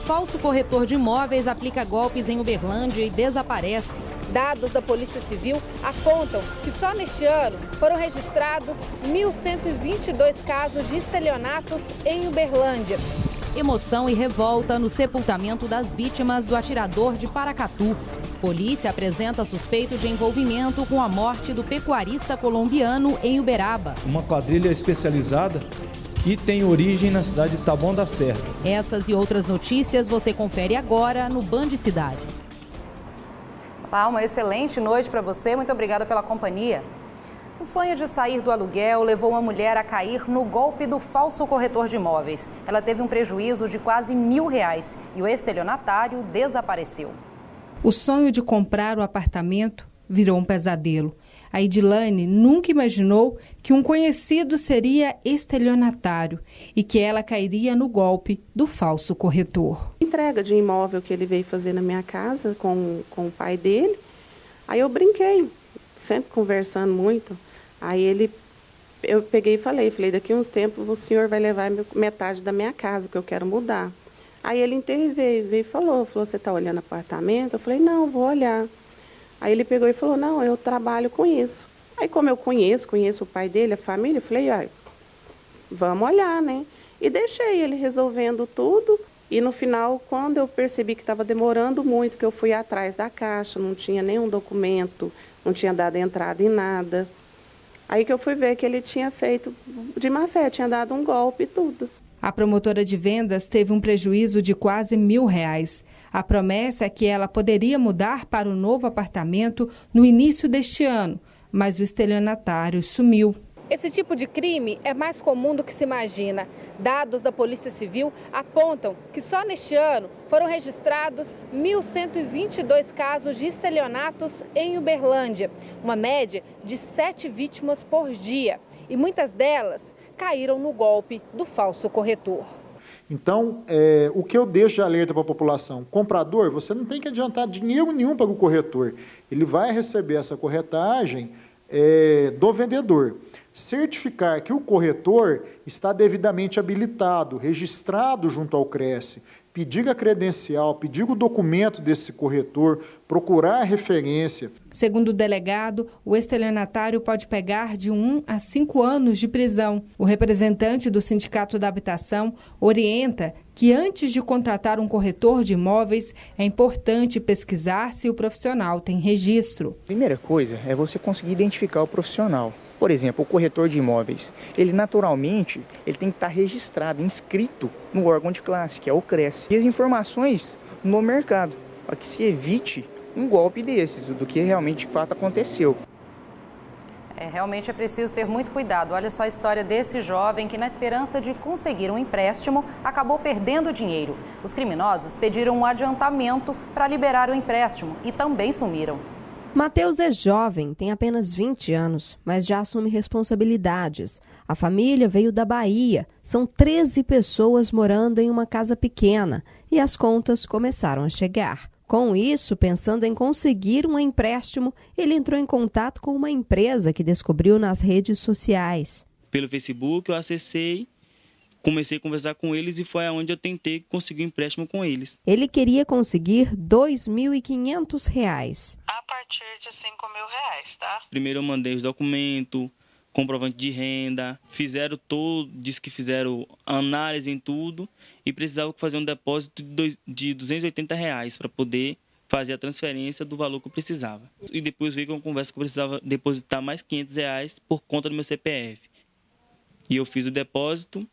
Falso corretor de imóveis aplica golpes em Uberlândia e desaparece. Dados da Polícia Civil apontam que só neste ano foram registrados 1.122 casos de estelionatos em Uberlândia. Emoção e revolta no sepultamento das vítimas do atirador de Paracatu. Polícia apresenta suspeito de envolvimento com a morte do pecuarista colombiano em Uberaba. Uma quadrilha especializada que tem origem na cidade de Taboão da Serra. Essas e outras notícias você confere agora no Band Cidade. Olá, uma excelente noite para você. Muito obrigada pela companhia. O sonho de sair do aluguel levou uma mulher a cair no golpe do falso corretor de imóveis. Ela teve um prejuízo de quase R$1.000 e o estelionatário desapareceu. O sonho de comprar o apartamento virou um pesadelo. A Edilane nunca imaginou que um conhecido seria estelionatário e que ela cairia no golpe do falso corretor. Entrega de imóvel que ele veio fazer na minha casa com o pai dele. Aí eu brinquei, sempre conversando muito. Aí eu peguei e falei, daqui a uns tempos o senhor vai levar metade da minha casa, que eu quero mudar. Aí ele veio e falou, você está olhando apartamento? Eu falei, não, vou olhar. Aí ele pegou e falou, não, eu trabalho com isso. Aí como eu conheço o pai dele, a família, eu falei, vamos olhar, né? E deixei ele resolvendo tudo. E no final, quando eu percebi que estava demorando muito, que eu fui atrás da caixa, não tinha nenhum documento, não tinha dado entrada em nada. Aí que eu fui ver que ele tinha feito de má fé, tinha dado um golpe e tudo. A promotora de vendas teve um prejuízo de quase R$1.000. A promessa é que ela poderia mudar para o novo apartamento no início deste ano, mas o estelionatário sumiu. Esse tipo de crime é mais comum do que se imagina. Dados da Polícia Civil apontam que só neste ano foram registrados 1.122 casos de estelionatos em Uberlândia, uma média de 7 vítimas por dia. E muitas delas caíram no golpe do falso corretor. Então, o que eu deixo de alerta para a população? Comprador, você não tem que adiantar dinheiro nenhum para o corretor. Ele vai receber essa corretagem do vendedor. Certificar que o corretor está devidamente habilitado, registrado junto ao CRECE, pedir a credencial, pedir o documento desse corretor, procurar a referência. Segundo o delegado, o estelionatário pode pegar de 1 a 5 anos de prisão. O representante do Sindicato da Habitação orienta que antes de contratar um corretor de imóveis, é importante pesquisar se o profissional tem registro. A primeira coisa é você conseguir identificar o profissional. Por exemplo, o corretor de imóveis, ele naturalmente tem que estar registrado, inscrito no órgão de classe, que é o CRECE. E as informações no mercado, para que se evite um golpe desses, do que realmente de fato aconteceu. Realmente é preciso ter muito cuidado. Olha só a história desse jovem que, na esperança de conseguir um empréstimo, acabou perdendo dinheiro. Os criminosos pediram um adiantamento para liberar o empréstimo e também sumiram. Matheus é jovem, tem apenas 20 anos, mas já assume responsabilidades. A família veio da Bahia, são 13 pessoas morando em uma casa pequena e as contas começaram a chegar. Com isso, pensando em conseguir um empréstimo, ele entrou em contato com uma empresa que descobriu nas redes sociais. Pelo Facebook eu acessei, comecei a conversar com eles e foi onde eu tentei conseguir um empréstimo com eles. Ele queria conseguir R$ 2.500. A partir de R$5.000, tá? Primeiro eu mandei os documentos, comprovante de renda, disse que fizeram análise em tudo e precisava fazer um depósito de R$280 para poder fazer a transferência do valor que eu precisava. E depois veio com uma conversa que eu precisava depositar mais R$500 por conta do meu CPF. E eu fiz o depósito,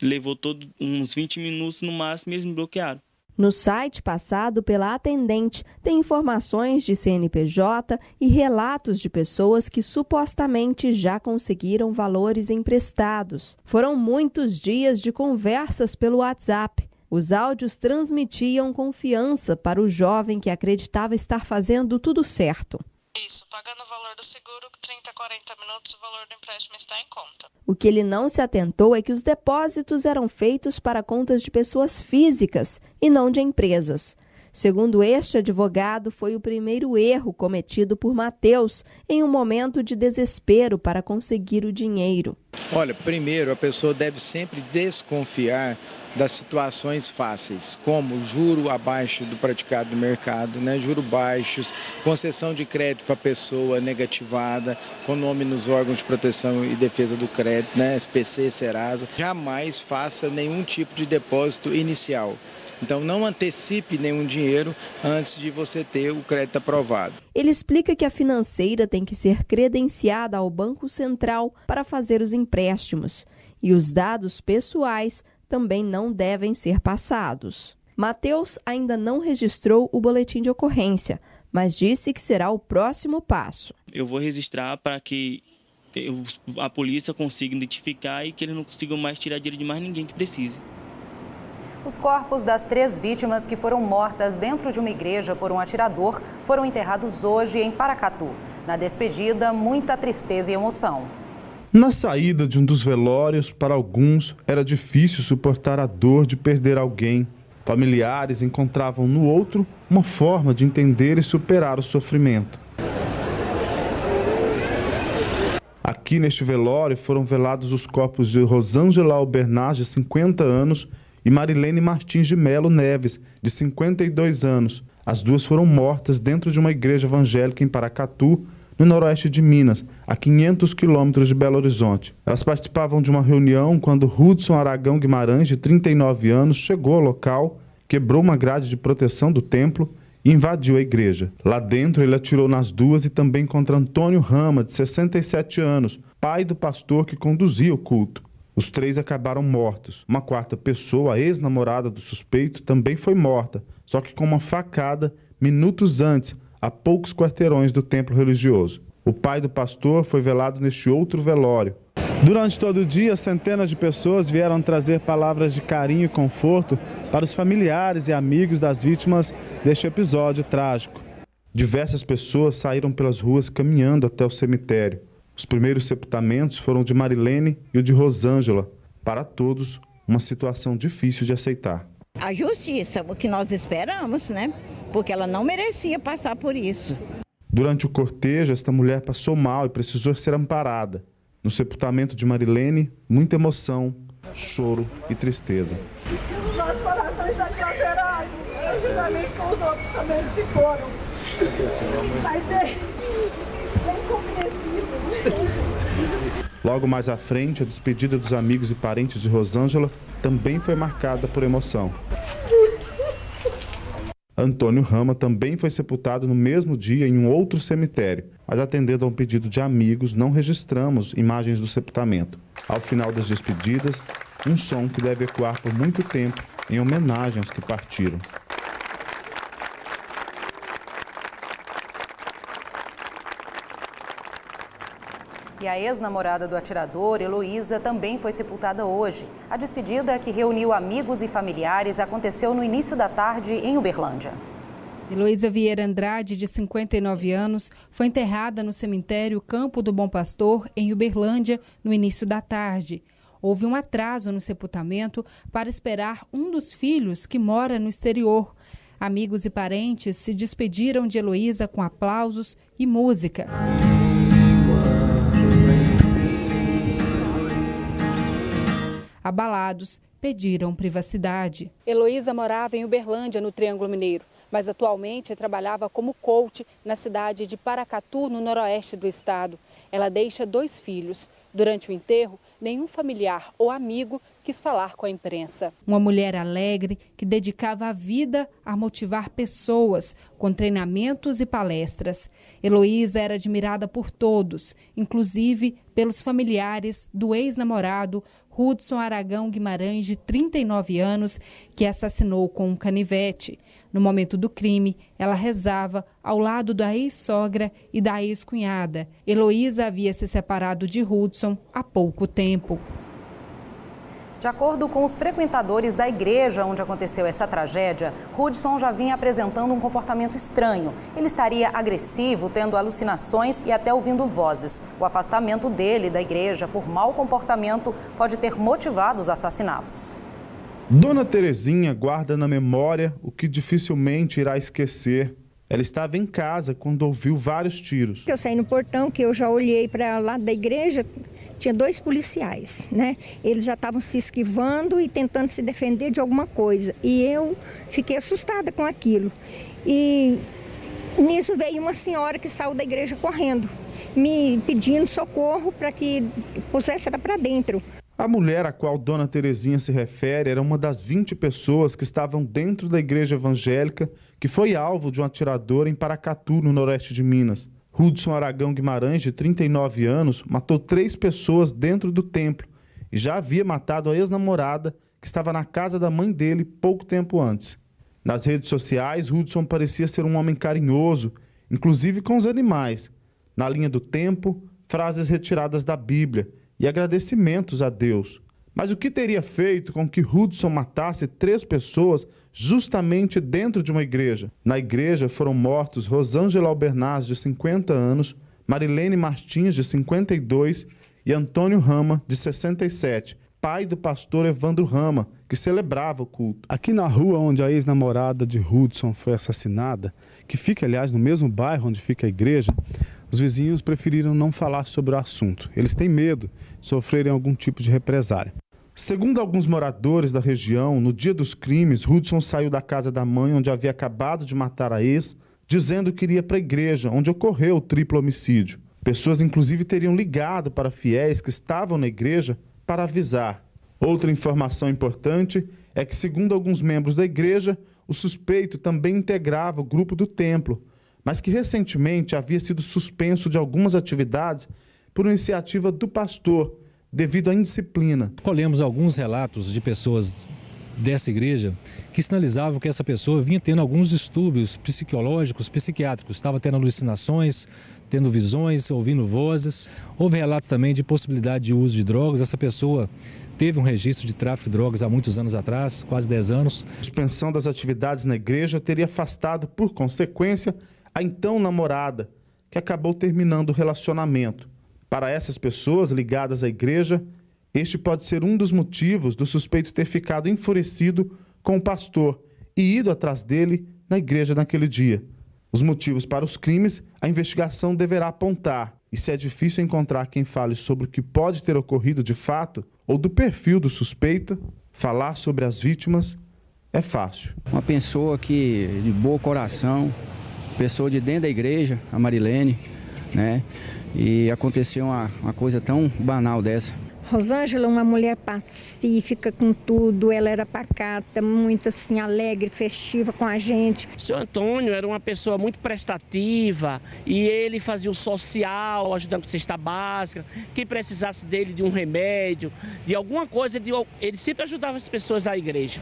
levou uns 20 minutos no máximo e eles me bloquearam. No site passado pela atendente, tem informações de CNPJ e relatos de pessoas que supostamente já conseguiram valores emprestados. Foram muitos dias de conversas pelo WhatsApp. Os áudios transmitiam confiança para o jovem que acreditava estar fazendo tudo certo. Isso, pagando o valor do seguro, 30, 40 minutos, o valor do empréstimo está em conta. O que ele não se atentou é que os depósitos eram feitos para contas de pessoas físicas e não de empresas. Segundo este advogado, foi o primeiro erro cometido por Matheus em um momento de desespero para conseguir o dinheiro. Olha, primeiro a pessoa deve sempre desconfiar das situações fáceis, como juro abaixo do praticado no mercado, juros baixos, concessão de crédito para pessoa negativada, com nome nos órgãos de proteção e defesa do crédito, SPC, Serasa. Jamais faça nenhum tipo de depósito inicial. Então, não antecipe nenhum dinheiro antes de você ter o crédito aprovado. Ele explica que a financeira tem que ser credenciada ao Banco Central para fazer os empréstimos e os dados pessoais também não devem ser passados. Matheus ainda não registrou o boletim de ocorrência, mas disse que será o próximo passo. Eu vou registrar para que a polícia consiga identificar e que eles não consigam mais tirar dinheiro de mais ninguém que precise. Os corpos das 3 vítimas que foram mortas dentro de uma igreja por um atirador foram enterrados hoje em Paracatu. Na despedida, muita tristeza e emoção. Na saída de um dos velórios, para alguns, era difícil suportar a dor de perder alguém. Familiares encontravam no outro uma forma de entender e superar o sofrimento. Aqui neste velório foram velados os corpos de Rosângela Albernaz, de 50 anos, e Marilene Martins de Melo Neves, de 52 anos. As duas foram mortas dentro de uma igreja evangélica em Paracatu, no noroeste de Minas, a 500 quilômetros de Belo Horizonte. Elas participavam de uma reunião quando Hudson Aragão Guimarães, de 39 anos, chegou ao local, quebrou uma grade de proteção do templo e invadiu a igreja. Lá dentro, ele atirou nas duas e também contra Antônio Rama, de 67 anos, pai do pastor que conduzia o culto. Os 3 acabaram mortos. Uma 4ª pessoa, a ex-namorada do suspeito, também foi morta, só que com uma facada minutos antes, a poucos quarteirões do templo religioso. O pai do pastor foi velado neste outro velório. Durante todo o dia, centenas de pessoas vieram trazer palavras de carinho e conforto para os familiares e amigos das vítimas deste episódio trágico. Diversas pessoas saíram pelas ruas caminhando até o cemitério. Os primeiros sepultamentos foram de Marilene e o de Rosângela. Para todos, uma situação difícil de aceitar. A justiça, o que nós esperamos, Porque ela não merecia passar por isso. Durante o cortejo, esta mulher passou mal e precisou ser amparada. No sepultamento de Marilene, muita emoção, choro e tristeza. Nosso coração está dilacerado, juntamente com os outros também que foram. Vai ser bem compreensível. Logo mais à frente, a despedida dos amigos e parentes de Rosângela também foi marcada por emoção. Antônio Rama também foi sepultado no mesmo dia em um outro cemitério, mas atendendo a um pedido de amigos, não registramos imagens do sepultamento. Ao final das despedidas, um som que deve ecoar por muito tempo em homenagem aos que partiram. E a ex-namorada do atirador, Heloísa, também foi sepultada hoje. A despedida, que reuniu amigos e familiares, aconteceu no início da tarde em Uberlândia. Heloísa Vieira Andrade, de 59 anos, foi enterrada no cemitério Campo do Bom Pastor, em Uberlândia, no início da tarde. Houve um atraso no sepultamento para esperar um dos filhos que mora no exterior. Amigos e parentes se despediram de Heloísa com aplausos e música. Abalados, pediram privacidade. Heloísa morava em Uberlândia, no Triângulo Mineiro, mas atualmente trabalhava como coach na cidade de Paracatu, no noroeste do estado. Ela deixa 2 filhos. Durante o enterro, nenhum familiar ou amigo quis falar com a imprensa. Uma mulher alegre que dedicava a vida a motivar pessoas com treinamentos e palestras. Heloísa era admirada por todos, inclusive pelos familiares do ex-namorado Hudson Aragão Guimarães, de 39 anos, que assassinou com um canivete. No momento do crime, ela rezava ao lado da ex-sogra e da ex-cunhada. Heloísa havia se separado de Hudson há pouco tempo. De acordo com os frequentadores da igreja onde aconteceu essa tragédia, Hudson já vinha apresentando um comportamento estranho. Ele estaria agressivo, tendo alucinações e até ouvindo vozes. O afastamento dele da igreja por mau comportamento pode ter motivado os assassinatos. Dona Terezinha guarda na memória o que dificilmente irá esquecer. Ela estava em casa quando ouviu vários tiros. Eu saí no portão, que eu já olhei para lá da igreja, tinha 2 policiais, né? Eles já estavam se esquivando e tentando se defender de alguma coisa. E eu fiquei assustada com aquilo. E nisso veio uma senhora que saiu da igreja correndo, me pedindo socorro para que pusesse ela para dentro. A mulher a qual Dona Terezinha se refere era uma das 20 pessoas que estavam dentro da igreja evangélica que foi alvo de um atirador em Paracatu, no noroeste de Minas. Hudson Aragão Guimarães, de 39 anos, matou 3 pessoas dentro do templo e já havia matado a ex-namorada que estava na casa da mãe dele pouco tempo antes. Nas redes sociais, Hudson parecia ser um homem carinhoso, inclusive com os animais. Na linha do tempo, frases retiradas da Bíblia e agradecimentos a Deus. Mas o que teria feito com que Hudson matasse 3 pessoas justamente dentro de uma igreja? Na igreja foram mortos Rosângela Albernaz, de 50 anos, Marilene Martins, de 52, e Antônio Rama, de 67, pai do pastor Evandro Rama, que celebrava o culto. Aqui na rua onde a ex-namorada de Hudson foi assassinada, que fica, aliás, no mesmo bairro onde fica a igreja, os vizinhos preferiram não falar sobre o assunto. Eles têm medo de sofrerem algum tipo de represália. Segundo alguns moradores da região, no dia dos crimes, Hudson saiu da casa da mãe, onde havia acabado de matar a ex, dizendo que iria para a igreja, onde ocorreu o triplo homicídio. Pessoas, inclusive, teriam ligado para fiéis que estavam na igreja para avisar. Outra informação importante é que, segundo alguns membros da igreja, o suspeito também integrava o grupo do templo, mas que recentemente havia sido suspenso de algumas atividades por iniciativa do pastor, devido à indisciplina. Colhemos alguns relatos de pessoas dessa igreja que sinalizavam que essa pessoa vinha tendo alguns distúrbios psicológicos, psiquiátricos, estava tendo alucinações, tendo visões, ouvindo vozes. Houve relatos também de possibilidade de uso de drogas. Essa pessoa teve um registro de tráfico de drogas há muitos anos atrás, quase 10 anos. A suspensão das atividades na igreja teria afastado, por consequência, a então namorada, que acabou terminando o relacionamento. Para essas pessoas ligadas à igreja, este pode ser um dos motivos do suspeito ter ficado enfurecido com o pastor e ido atrás dele na igreja naquele dia. Os motivos para os crimes, a investigação deverá apontar. E se é difícil encontrar quem fale sobre o que pode ter ocorrido de fato ou do perfil do suspeito, falar sobre as vítimas é fácil. Uma pessoa que de bom coração, pessoa de dentro da igreja, a Marilene, né? E aconteceu uma coisa tão banal dessa. Rosângela, uma mulher pacífica com tudo, ela era pacata, muito assim, alegre, festiva com a gente. O seu Antônio era uma pessoa muito prestativa e ele fazia o social, ajudando com cesta básica, quem precisasse dele de um remédio, de alguma coisa, ele sempre ajudava as pessoas da igreja.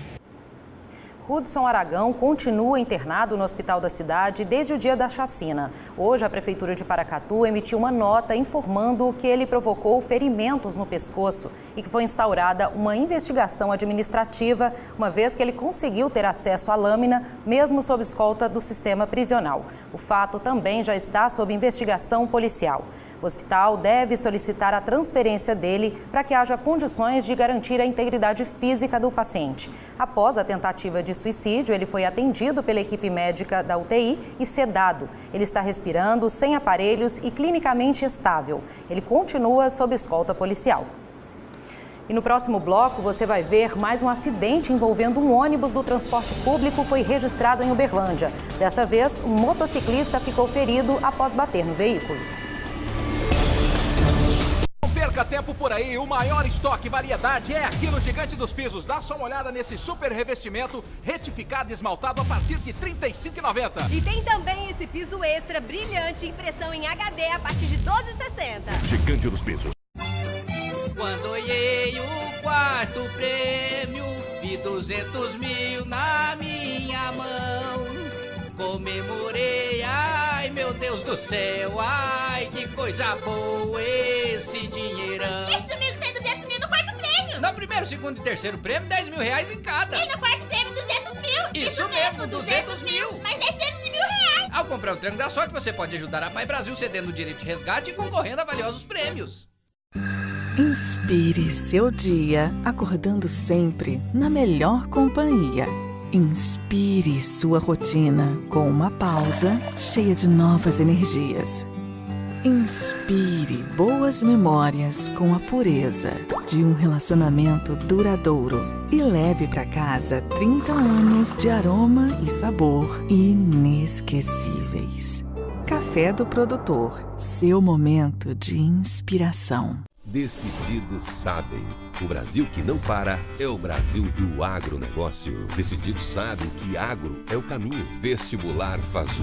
Hudson Aragão continua internado no hospital da cidade desde o dia da chacina. Hoje, a Prefeitura de Paracatu emitiu uma nota informando que ele provocou ferimentos no pescoço e que foi instaurada uma investigação administrativa, uma vez que ele conseguiu ter acesso à lâmina, mesmo sob escolta do sistema prisional. O fato também já está sob investigação policial. O hospital deve solicitar a transferência dele para que haja condições de garantir a integridade física do paciente. Após a tentativa de suicídio, ele foi atendido pela equipe médica da UTI e sedado. Ele está respirando, sem aparelhos e clinicamente estável. Ele continua sob escolta policial. E no próximo bloco você vai ver mais um acidente envolvendo um ônibus do transporte público foi registrado em Uberlândia. Desta vez, um motociclista ficou ferido após bater no veículo. Perca tempo por aí, o maior estoque e variedade é aqui no Gigante dos Pisos. Dá só uma olhada nesse super revestimento retificado e esmaltado a partir de R$ 35,90. E tem também esse piso extra brilhante, impressão em HD a partir de R$ 12,60. Gigante dos Pisos. Quando olhei o quarto prêmio, vi 200 mil na minha mão. Comemorei, ai meu Deus do céu, ai que coisa boa esse dinheirão. Esse domingo tem 200 mil no quarto prêmio. No primeiro, segundo e terceiro prêmio, 10 mil reais em cada. E no quarto prêmio, 200 mil. Isso mesmo, 200 mil. Mais 10 prêmios de R$ 1.000. Ao comprar o Triângulo da Sorte, você pode ajudar a Pai Brasil cedendo o direito de resgate e concorrendo a valiosos prêmios. Inspire seu dia acordando sempre na melhor companhia. Inspire sua rotina com uma pausa cheia de novas energias. Inspire boas memórias com a pureza de um relacionamento duradouro e leve para casa 30 anos de aroma e sabor inesquecíveis. Café do Produtor, seu momento de inspiração. Decididos sabem. O Brasil que não para é o Brasil do agronegócio. Decididos sabem que agro é o caminho. Vestibular Fazu.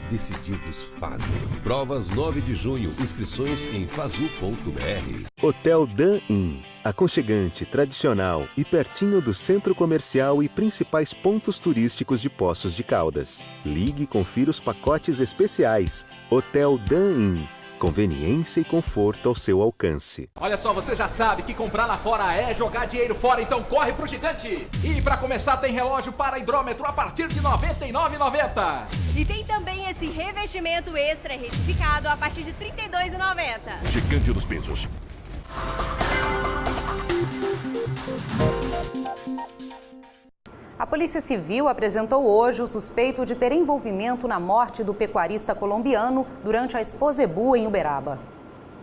Decididos fazem. Provas 9 de junho. Inscrições em fazu.br. Hotel Dan Inn. Aconchegante, tradicional e pertinho do centro comercial e principais pontos turísticos de Poços de Caldas. Ligue e confira os pacotes especiais. Hotel Dan Inn. Conveniência e conforto ao seu alcance. Olha só, você já sabe que comprar lá fora é jogar dinheiro fora, então corre pro Gigante! E pra começar tem relógio para hidrômetro a partir de R$ 99,90. E tem também esse revestimento extra retificado a partir de R$ 32,90. Gigante dos Pesos. A Polícia Civil apresentou hoje o suspeito de ter envolvimento na morte do pecuarista colombiano durante a Exposebu em Uberaba.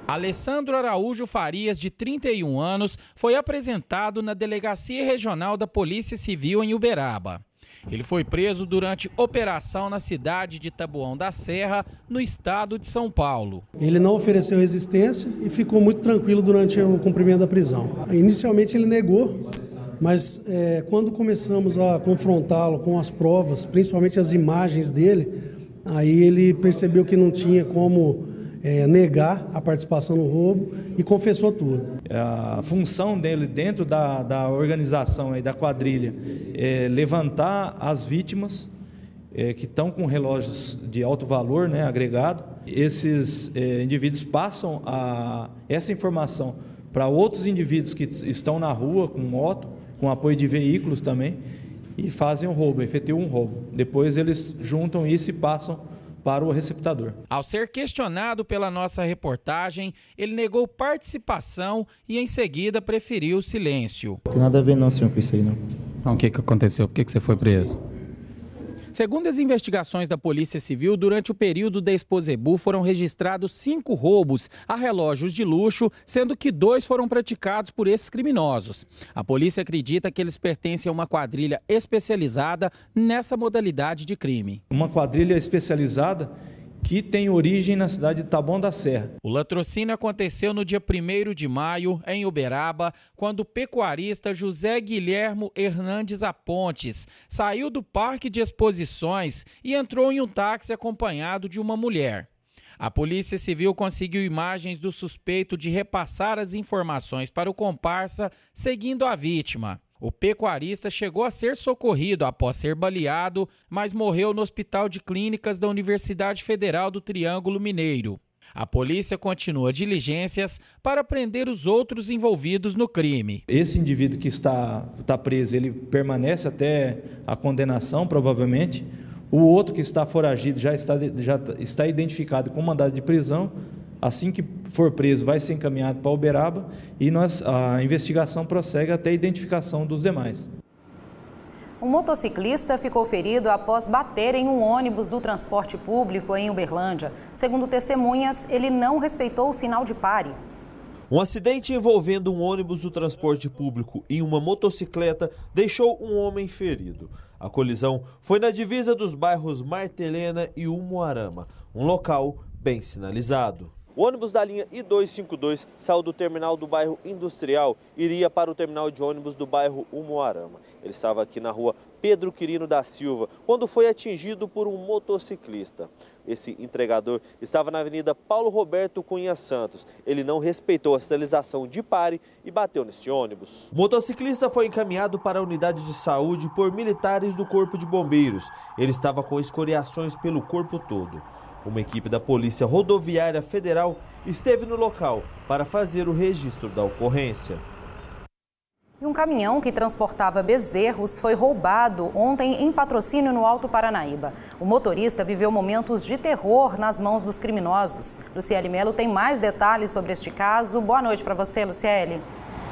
Alessandro Araújo Farias, de 31 anos, foi apresentado na Delegacia Regional da Polícia Civil em Uberaba. Ele foi preso durante operação na cidade de Taboão da Serra, no estado de São Paulo. Ele não ofereceu resistência e ficou muito tranquilo durante o cumprimento da prisão. Inicialmente ele negou, mas quando começamos a confrontá-lo com as provas, principalmente as imagens dele, aí ele percebeu que não tinha como negar a participação no roubo e confessou tudo. A função dele dentro da organização, da quadrilha, é levantar as vítimas que estão com relógios de alto valor, agregado. Esses indivíduos passam essa informação para outros indivíduos que estão na rua com moto, com apoio de veículos também, e fazem um roubo, efetuam um roubo. Depois eles juntam isso e passam para o receptador. Ao ser questionado pela nossa reportagem, ele negou participação e em seguida preferiu o silêncio. Não tem nada a ver não, senhor, com isso aí não. Então, o que aconteceu? Por que você foi preso? Segundo as investigações da Polícia Civil, durante o período da Exposebu foram registrados 5 roubos a relógios de luxo, sendo que 2 foram praticados por esses criminosos. A polícia acredita que eles pertencem a uma quadrilha especializada nessa modalidade de crime. Uma quadrilha especializada que tem origem na cidade de Taboão da Serra. O latrocínio aconteceu no dia 1º de maio, em Uberaba, quando o pecuarista José Guilhermo Hernandes Apontes saiu do parque de exposições e entrou em um táxi acompanhado de uma mulher. A Polícia Civil conseguiu imagens do suspeito de repassar as informações para o comparsa, seguindo a vítima. O pecuarista chegou a ser socorrido após ser baleado, mas morreu no Hospital de Clínicas da Universidade Federal do Triângulo Mineiro. A polícia continua diligências para prender os outros envolvidos no crime. Esse indivíduo que está preso, ele permanece até a condenação, provavelmente. O outro que está foragido já está identificado com mandado de prisão. Assim que for preso, vai ser encaminhado para Uberaba e a investigação prossegue até a identificação dos demais. Um motociclista ficou ferido após bater em um ônibus do transporte público em Uberlândia. Segundo testemunhas, ele não respeitou o sinal de pare. Um acidente envolvendo um ônibus do transporte público e uma motocicleta deixou um homem ferido. A colisão foi na divisa dos bairros Martelena e Umuarama, um local bem sinalizado. O ônibus da linha I-252 saiu do terminal do bairro Industrial e iria para o terminal de ônibus do bairro Umuarama. Ele estava aqui na rua Pedro Quirino da Silva, quando foi atingido por um motociclista. Esse entregador estava na Avenida Paulo Roberto Cunha Santos. Ele não respeitou a sinalização de pare e bateu nesse ônibus. O motociclista foi encaminhado para a unidade de saúde por militares do Corpo de Bombeiros. Ele estava com escoriações pelo corpo todo. Uma equipe da Polícia Rodoviária Federal esteve no local para fazer o registro da ocorrência. E um caminhão que transportava bezerros foi roubado ontem em Patrocínio, no Alto Paranaíba. O motorista viveu momentos de terror nas mãos dos criminosos. Luciele Melo tem mais detalhes sobre este caso. Boa noite para você, Luciele.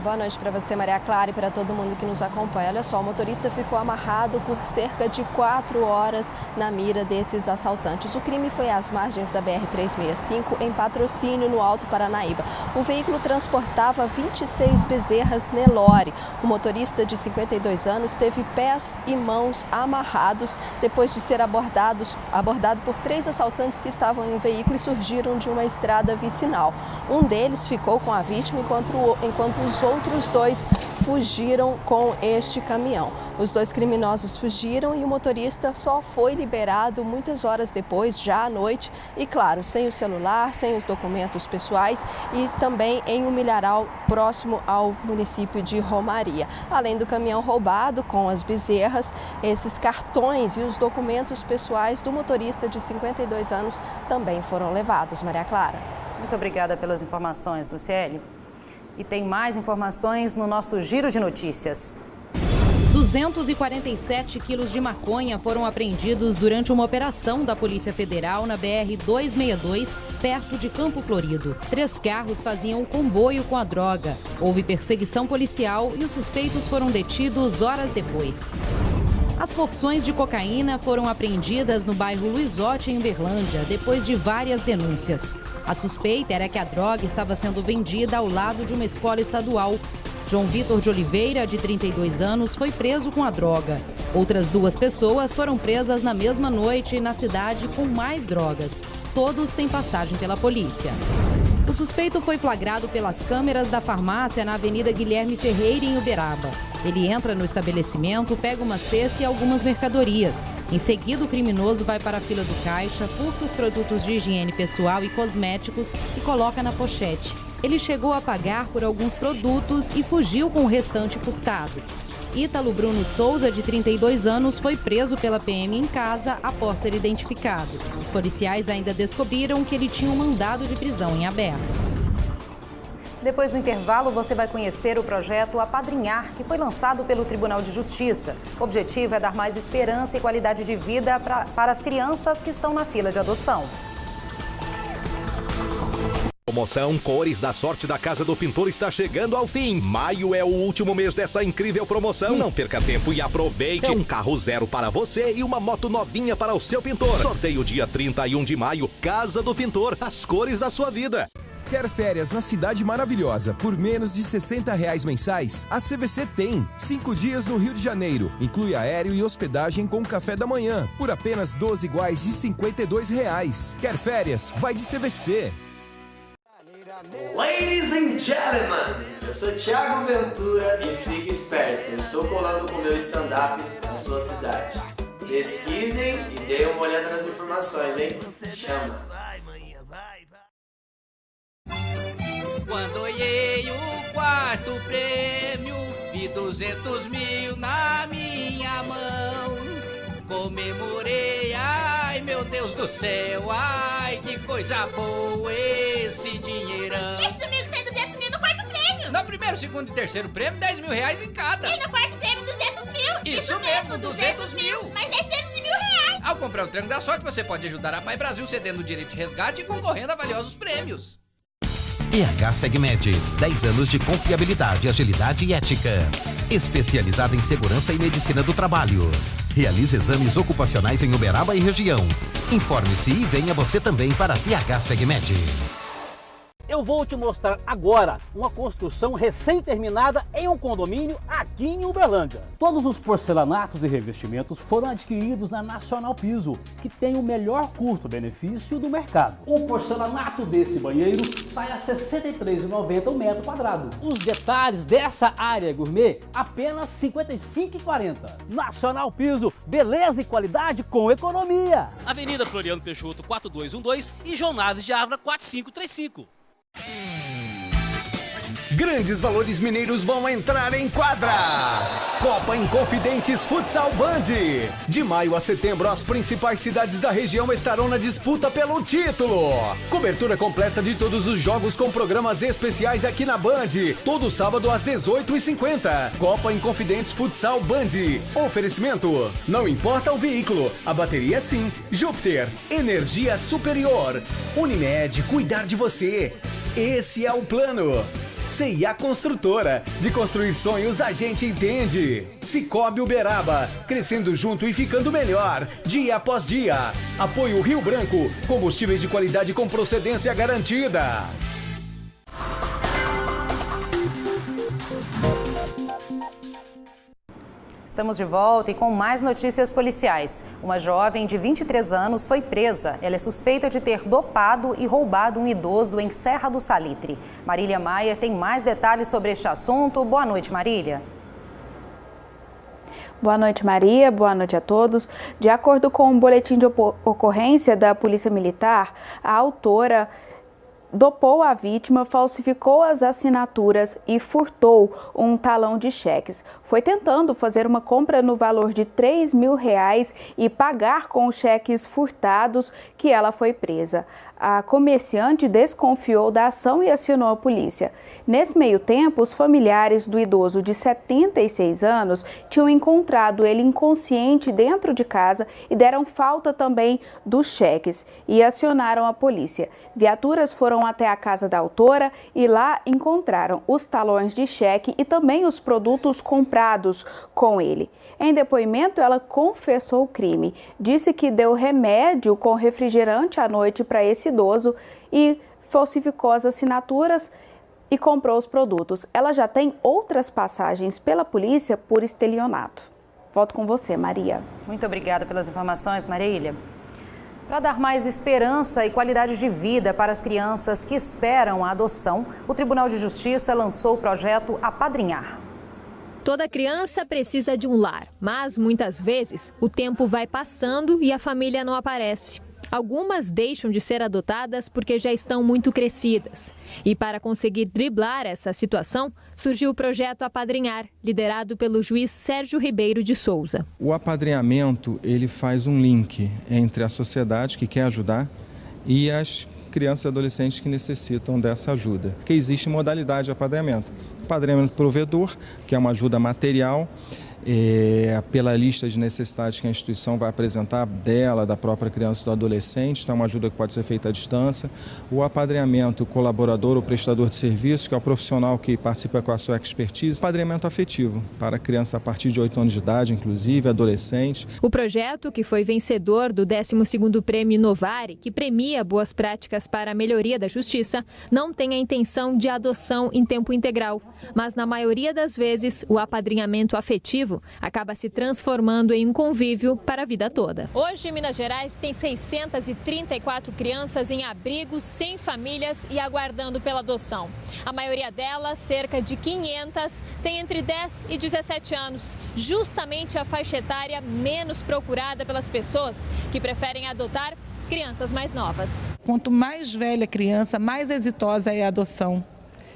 Boa noite para você, Maria Clara, e para todo mundo que nos acompanha. Olha só, o motorista ficou amarrado por cerca de 4 horas na mira desses assaltantes. O crime foi às margens da BR-365, em Patrocínio, no Alto Paranaíba. O veículo transportava 26 bezerras Nelore. O motorista, de 52 anos, teve pés e mãos amarrados depois de ser abordado por 3 assaltantes que estavam em um veículo e surgiram de uma estrada vicinal. Um deles ficou com a vítima enquanto os outros 2 fugiram com este caminhão. Os 2 criminosos fugiram e o motorista só foi liberado muitas horas depois, já à noite, e claro, sem o celular, sem os documentos pessoais e também em um milharal próximo ao município de Romaria. Além do caminhão roubado com as bezerras, esses cartões e os documentos pessoais do motorista de 52 anos também foram levados. Maria Clara. Muito obrigada pelas informações, Luciele. E tem mais informações no nosso Giro de Notícias. 247 quilos de maconha foram apreendidos durante uma operação da Polícia Federal na BR-262, perto de Campo Florido. 3 carros faziam o comboio com a droga. Houve perseguição policial e os suspeitos foram detidos horas depois. As porções de cocaína foram apreendidas no bairro Luizotti, em Uberlândia, depois de várias denúncias. A suspeita era que a droga estava sendo vendida ao lado de uma escola estadual. João Vitor de Oliveira, de 32 anos, foi preso com a droga. Outras 2 pessoas foram presas na mesma noite na cidade com mais drogas. Todos têm passagem pela polícia. O suspeito foi flagrado pelas câmeras da farmácia na Avenida Guilherme Ferreira, em Uberaba. Ele entra no estabelecimento, pega uma cesta e algumas mercadorias. Em seguida, o criminoso vai para a fila do caixa, furta os produtos de higiene pessoal e cosméticos e coloca na pochete. Ele chegou a pagar por alguns produtos e fugiu com o restante furtado. Ítalo Bruno Souza, de 32 anos, foi preso pela PM em casa após ser identificado. Os policiais ainda descobriram que ele tinha um mandado de prisão em aberto. Depois do intervalo, você vai conhecer o projeto Apadrinhar, que foi lançado pelo Tribunal de Justiça. O objetivo é dar mais esperança e qualidade de vida para as crianças que estão na fila de adoção. Promoção Cores da Sorte da Casa do Pintor está chegando ao fim. Maio é o último mês dessa incrível promoção. Não perca tempo e aproveite. É um carro 0 para você e uma moto novinha para o seu pintor. Sorteio dia 31 de maio. Casa do Pintor, as cores da sua vida. Quer férias na Cidade Maravilhosa por menos de R$60 mensais? A CVC tem. 5 dias no Rio de Janeiro. Inclui aéreo e hospedagem com café da manhã. Por apenas 12 iguais de R$52. Quer férias? Vai de CVC. Ladies and gentlemen, eu sou Thiago Ventura e fique esperto que eu estou colando com o meu stand-up na sua cidade. Pesquisem e deem uma olhada nas informações, hein? Chama! Quando olhei o 4º prêmio, vi 200 mil na minha mão. Comemorei, ai meu Deus do céu, ai que coisa boa esse dinheirão. Esse domingo tem 200 mil no 4º prêmio. No 1º, 2º e 3º prêmio, R$10 mil em cada. E no 4º prêmio, 200 mil. Isso mesmo, 200 mil. Mas 200 mil reais. Ao comprar o Triângulo da Sorte, você pode ajudar a Pai Brasil cedendo o direito de resgate e concorrendo a valiosos prêmios. EH Segmed, 10 anos de confiabilidade, agilidade e ética. Especializada em segurança e medicina do trabalho. Realiza exames ocupacionais em Uberaba e região. Informe-se e venha você também para a EH Segmed. Eu vou te mostrar agora uma construção recém-terminada em um condomínio aqui em Uberlândia. Todos os porcelanatos e revestimentos foram adquiridos na Nacional Piso, que tem o melhor custo-benefício do mercado. O porcelanato desse banheiro sai a R$ 63,90 o metro quadrado. Os detalhes dessa área gourmet, apenas R$ 55,40. Nacional Piso, beleza e qualidade com economia. Avenida Floriano Peixoto 4212 e João Naves de Ávila 4535. Grandes valores mineiros vão entrar em quadra. Copa Inconfidentes Futsal Band. De maio a setembro, as principais cidades da região estarão na disputa pelo título. Cobertura completa de todos os jogos com programas especiais aqui na Band. Todo sábado às 18h50. Copa Inconfidentes Futsal Band. Oferecimento: não importa o veículo, a bateria sim. Júpiter, energia superior. Unimed, cuidar de você. Esse é o plano. C&A Construtora. De construir sonhos a gente entende. Cicobi Uberaba. Crescendo junto e ficando melhor. Dia após dia. Apoio Rio Branco. Combustíveis de qualidade com procedência garantida. Estamos de volta e com mais notícias policiais. Uma jovem de 23 anos foi presa. Ela é suspeita de ter dopado e roubado um idoso em Serra do Salitre. Marília Maia tem mais detalhes sobre este assunto. Boa noite, Marília. Boa noite, Maria. Boa noite a todos. De acordo com o boletim de ocorrência da Polícia Militar, a autora dopou a vítima, falsificou as assinaturas e furtou um talão de cheques. Foi tentando fazer uma compra no valor de R$3 mil e pagar com os cheques furtados que ela foi presa. A comerciante desconfiou da ação e acionou a polícia. Nesse meio tempo, os familiares do idoso de 76 anos tinham encontrado ele inconsciente dentro de casa e deram falta também dos cheques e acionaram a polícia. Viaturas foram até a casa da autora e lá encontraram os talões de cheque e também os produtos comprados com ele. Em depoimento, ela confessou o crime. Disse que deu remédio com refrigerante à noite para esse idoso e falsificou as assinaturas e comprou os produtos. Ela já tem outras passagens pela polícia por estelionato. Volto com você, Maria. Muito obrigada pelas informações, Marília. Para dar mais esperança e qualidade de vida para as crianças que esperam a adoção, o Tribunal de Justiça lançou o projeto Apadrinhar. Toda criança precisa de um lar, mas muitas vezes o tempo vai passando e a família não aparece. Algumas deixam de ser adotadas porque já estão muito crescidas. E para conseguir driblar essa situação, surgiu o projeto Apadrinhar, liderado pelo juiz Sérgio Ribeiro de Souza. O apadrinhamento, ele faz um link entre a sociedade que quer ajudar e as crianças e adolescentes que necessitam dessa ajuda. Porque existe modalidade de apadrinhamento. Apadrinhamento provedor, que é uma ajuda material, pela lista de necessidades que a instituição vai apresentar dela, da própria criança e do adolescente, então é uma ajuda que pode ser feita à distância. O apadrinhamento colaborador ou prestador de serviços, que é o profissional que participa com a sua expertise. Apadrinhamento afetivo, para criança a partir de 8 anos de idade, inclusive, adolescente. O projeto, que foi vencedor do 12º Prêmio Novare, que premia boas práticas para a melhoria da justiça, não tem a intenção de adoção em tempo integral, mas na maioria das vezes o apadrinhamento afetivo acaba se transformando em um convívio para a vida toda. Hoje, Minas Gerais tem 634 crianças em abrigos, sem famílias e aguardando pela adoção. A maioria delas, cerca de 500, tem entre 10 e 17 anos, justamente a faixa etária menos procurada pelas pessoas que preferem adotar crianças mais novas. Quanto mais velha a criança, mais exitosa é a adoção.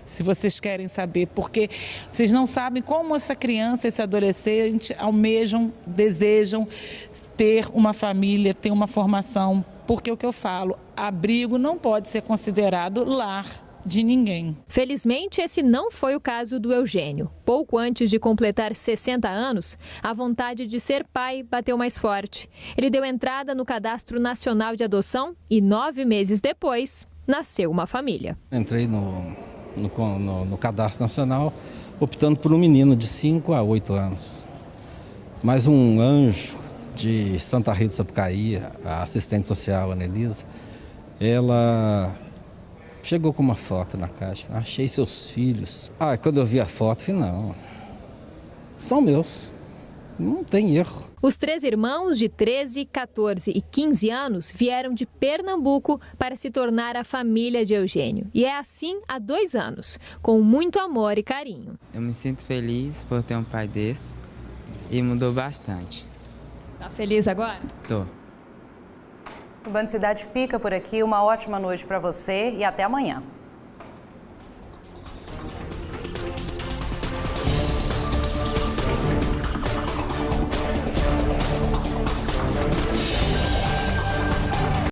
Se vocês querem saber, porque vocês não sabem como essa criança, esse adolescente almejam, desejam ter uma família, ter uma formação. Porque o que eu falo, abrigo não pode ser considerado lar de ninguém. Felizmente, esse não foi o caso do Eugênio. Pouco antes de completar 60 anos, a vontade de ser pai bateu mais forte. Ele deu entrada no Cadastro Nacional de Adoção e 9 meses depois, nasceu uma família. Entrei no Cadastro Nacional, optando por um menino de 5 a 8 anos. Mas um anjo de Santa Rita de Sapucaí, a assistente social, Anelisa, ela chegou com uma foto na caixa. Achei seus filhos. Quando eu vi a foto, falei, não, são meus. Não tem erro. Os 3 irmãos de 13, 14 e 15 anos vieram de Pernambuco para se tornar a família de Eugênio. E é assim há 2 anos, com muito amor e carinho. Eu me sinto feliz por ter um pai desse e mudou bastante. Tá feliz agora? Tô. O Band Cidade fica por aqui. Uma ótima noite para você e até amanhã.